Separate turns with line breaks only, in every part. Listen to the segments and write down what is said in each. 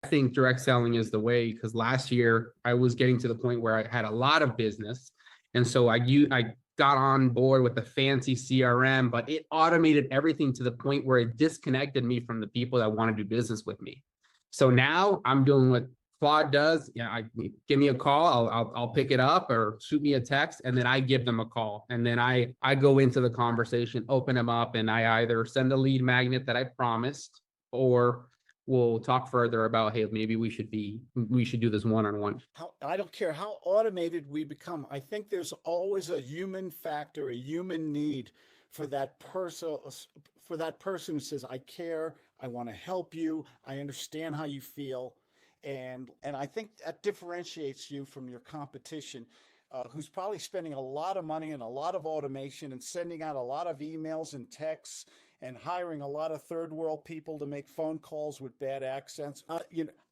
I think direct selling is the way because last year I was getting to the point where I had a lot of business. And so I got on board with the fancy CRM, but it automated everything to the point where it disconnected me from the people that want to do business with me. So now I'm doing what Claude does. Yeah, give me a call. I'll pick it up or shoot me a text, and then I give them a call, and then I go into the conversation, open them up, and I either send a lead magnet that I promised, or we'll talk further about, hey, maybe we should do this one-on-one.
How, I don't care how automated we become. I think there's always a human factor, a human need for that person who says, I care, I want to help you, I understand how you feel. And I think that differentiates you from your competition, who's probably spending a lot of money and a lot of automation and sending out a lot of emails and texts and hiring a lot of third world people to make phone calls with bad accents.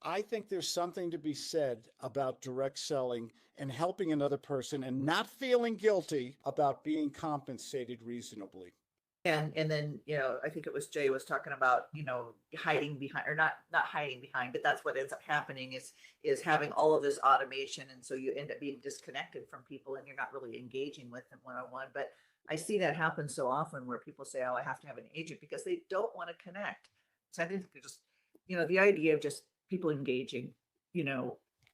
I think there's something to be said about direct selling and helping another person and not feeling guilty about being compensated reasonably.
And then, I think it was Jay was talking about, hiding behind, or not hiding behind, but that's what ends up happening is having all of this automation. And so you end up being disconnected from people and you're not really engaging with them one-on-one. But I see that happen so often where people say, oh, I have to have an agent because they don't want to connect. So I think they're just, the idea of just people engaging,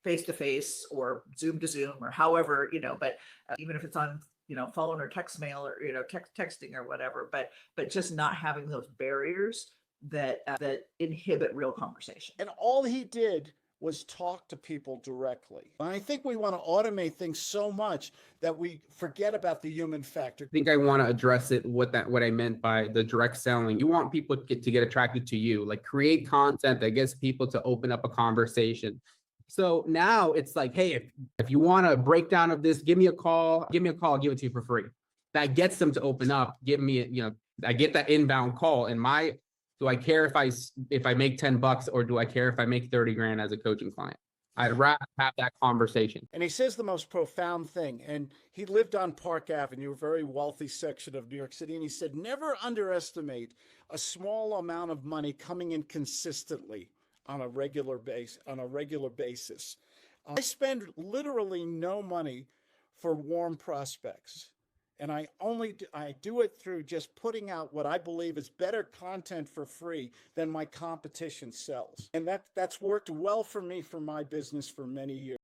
face to face or Zoom to Zoom or however, but even if it's on phone or text mail or texting or whatever, but just not having those barriers that inhibit real conversation.
And all he did was talk to people directly. And I think we want to automate things so much that we forget about the human factor.
I think I want to address it what I meant by the direct selling. You want people to get attracted to you, like create content that gets people to open up a conversation. So now it's like, hey, if you want a breakdown of this, give me a call, I'll give it to you for free. That gets them to open up. I get that inbound call. And do I care if I make $10 or do I care if I make 30 grand as a coaching client? I'd rather have that conversation.
And he says the most profound thing. And he lived on Park Avenue, a very wealthy section of New York City. And he said, never underestimate a small amount of money coming in consistently on a regular basis. I spend literally no money for warm prospects. And I do it through just putting out what I believe is better content for free than my competition sells. And that's worked well for me for my business for many years.